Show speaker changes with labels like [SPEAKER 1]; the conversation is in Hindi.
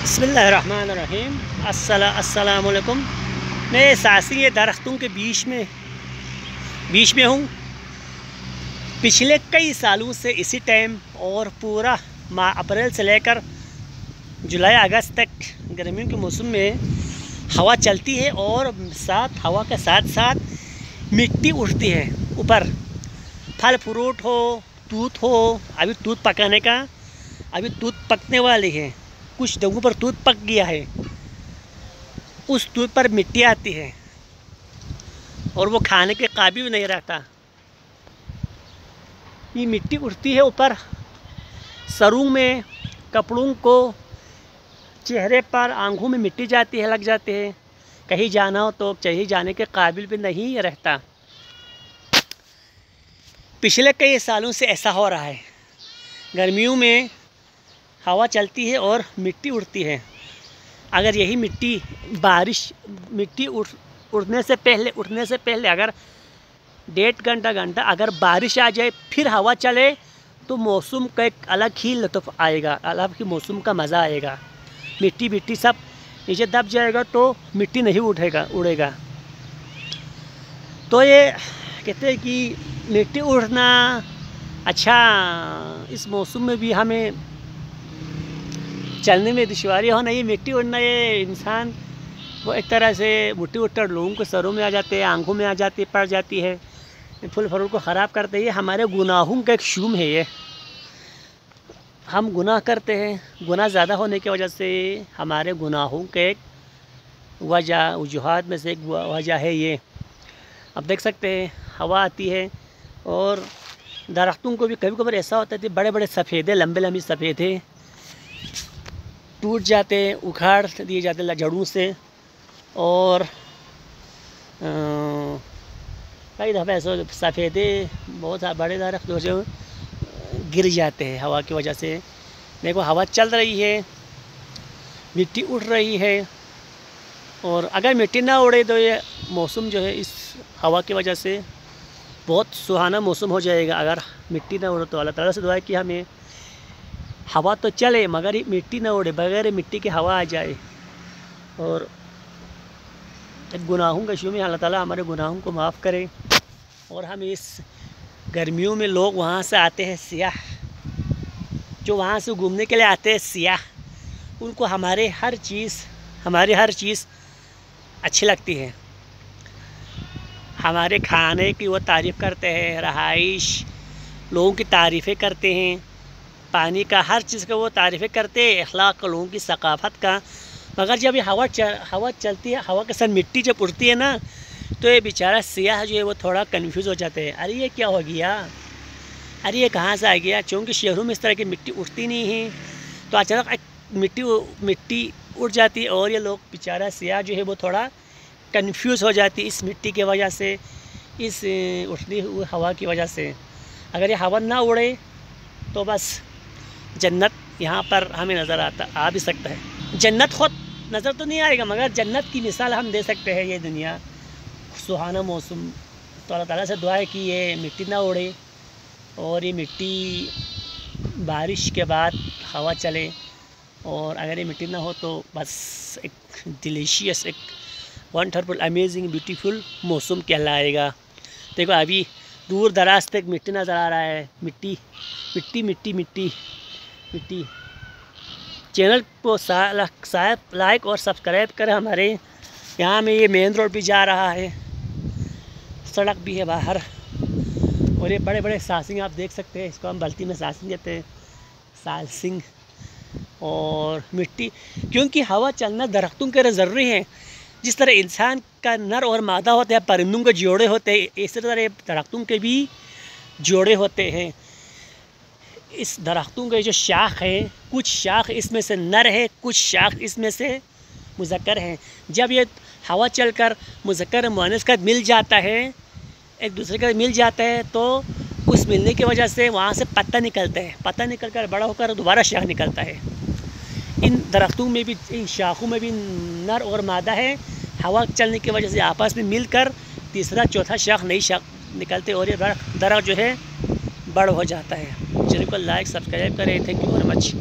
[SPEAKER 1] बिस्मिल्लाहिर्रहमानिर्रहीम। अस्सलामुअलैकुम। मैं सासी दरख्तों के बीच में हूँ। पिछले कई सालों से इसी टाइम और पूरा माह अप्रैल से लेकर जुलाई अगस्त तक गर्मियों के मौसम में हवा चलती है और हवा के साथ साथ मिट्टी उठती है ऊपर। फल फ्रूट हो, दूध हो, अभी दूध पकाने का, अभी दूध पकने वाली है। कुछ जगहों पर दूध पक गया है, उस दूध पर मिट्टी आती है और वो खाने के काबिल नहीं रहता। ये मिट्टी उठती है ऊपर, सरों में, कपड़ों को, चेहरे पर, आँखों में मिट्टी जाती है, लग जाती है। कहीं जाना हो तो कहीं जाने के काबिल भी नहीं रहता। पिछले कई सालों से ऐसा हो रहा है। गर्मियों में हवा चलती है और मिट्टी उड़ती है। अगर यही मिट्टी उड़ने से पहले अगर 1.5 घंटा अगर बारिश आ जाए, फिर हवा चले, तो मौसम का एक अलग ही लुत्फ़ आएगा, अलग ही मौसम का मज़ा आएगा। मिट्टी सब नीचे दब जाएगा तो मिट्टी नहीं उड़ेगा। तो ये कहते हैं कि मिट्टी उड़ना अच्छा, इस मौसम में भी हमें चलने में दुश्वारी हो नहीं। मिट्टी उड़ना ये इंसान वो एक तरह से मिट्टी उड़कर लोगों के सरों में आ जाते हैं, आंखों में आ जाती है, पड़ जाती है, फूल फ्रूट को ख़राब करते हैं। हमारे गुनाहों का एक शुम है ये। हम गुनाह करते हैं, गुनाह ज़्यादा होने की वजह से हमारे गुनाहों के एक वजूहात में से एक वजह है ये। अब देख सकते हैं हवा आती है और दरख्तों को भी कभी कभार ऐसा होता है, बड़े बड़े सफ़ेदे, लंबे सफ़ेदे टूट जाते हैं, उखाड़ दिए जाते हैं जड़ों से। और कई दफ़ा ऐसा सफ़ेदे बहुत बड़े दरख्त जो गिर जाते हैं हवा की वजह से। देखो हवा चल रही है, मिट्टी उड़ रही है, और अगर मिट्टी ना उड़े तो ये मौसम जो है इस हवा की वजह से बहुत सुहाना मौसम हो जाएगा। अगर मिट्टी ना उड़े तो अल्लाह ताला से दुआ है कि हमें हवा तो चले मगर मिट्टी ना उड़े, बगैर मिट्टी की हवा आ जाए। और गुनाहों का शुरू में अल्लाह ताला हमारे गुनाहों को माफ़ करे। और हम इस गर्मियों में लोग वहाँ से आते हैं सियाह, जो वहाँ से घूमने के लिए आते हैं सियाह, उनको हमारी हर चीज़ अच्छी लगती है। हमारे खाने की वो तारीफ़ करते हैं, रहाइश लोगों की तारीफ़ें करते हैं, पानी का, हर चीज़ का वो तारीफ़ें करते हैं, अखलाक का, लोगों की सकाफ़त का। मगर जब ये हवा चलती है, हवा के साथ मिट्टी जब उड़ती है ना, तो ये बेचारा सियाह जो है वो थोड़ा कंफ्यूज हो जाते हैं। अरे ये क्या हो गया, अरे ये कहाँ से आ गया। क्योंकि शहरों में इस तरह की मिट्टी उड़ती नहीं है, तो अचानक मिट्टी उड़ जाती है और ये लोग, बेचारा सियाह जो है वो थोड़ा कंफ्यूज हो जाती है इस मिट्टी की वजह से, इस उठती हुई हवा की वजह से। अगर ये हवा ना उड़े तो बस जन्नत यहाँ पर हमें नज़र आ भी सकता है। जन्नत खुद नज़र तो नहीं आएगा, मगर जन्नत की मिसाल हम दे सकते हैं। ये दुनिया सुहाना मौसम, तो अल्लाह ताला से दुआ है कि ये मिट्टी ना उड़े और ये मिट्टी बारिश के बाद हवा चले। और अगर ये मिट्टी ना हो तो बस एक डिलीशियस, एक वंडरफुल, अमेजिंग, ब्यूटीफुल मौसम कहलाएगा। देखो अभी दूर दराज तक मिट्टी नज़र आ रहा है, मिट्टी। चैनल को लाइक और सब्सक्राइब करें। हमारे यहाँ में ये मेन रोड भी जा रहा है, सड़क भी है बाहर, और ये बड़े बड़े सासिंग आप देख सकते हैं। इसको हम बल्ती में सासिंग कहते हैं, सासिंग। और मिट्टी, क्योंकि हवा चलना दरख्तों के लिए ज़रूरी है। जिस तरह इंसान का नर और मादा होते हैं, परिंदों के जोड़े होते हैं, इसी तरह दरख्तों के भी जोड़े होते हैं। इस दरख्तों के जो शाख है, कुछ शाख इसमें से नर है, कुछ शाख इसमें से मुज़क्कर हैं। जब ये हवा चलकर मुज़क्कर मुअन्नस का मिल जाता है, एक दूसरे का मिल जाता है, तो उस मिलने की वजह से वहाँ से पत्ता निकलता है, पत्ता निकल कर बड़ा होकर दोबारा शाख निकलता है। इन दरख्तों में भी, इन शाखों में भी नर और मादा है। हवा चलने की वजह से आपस में मिलकर तीसरा चौथा शाख, नई शाख निकलते और ये दरख्त जो है बड़ हो जाता है। चैनल को लाइक सब्सक्राइब करें। Thank you very much.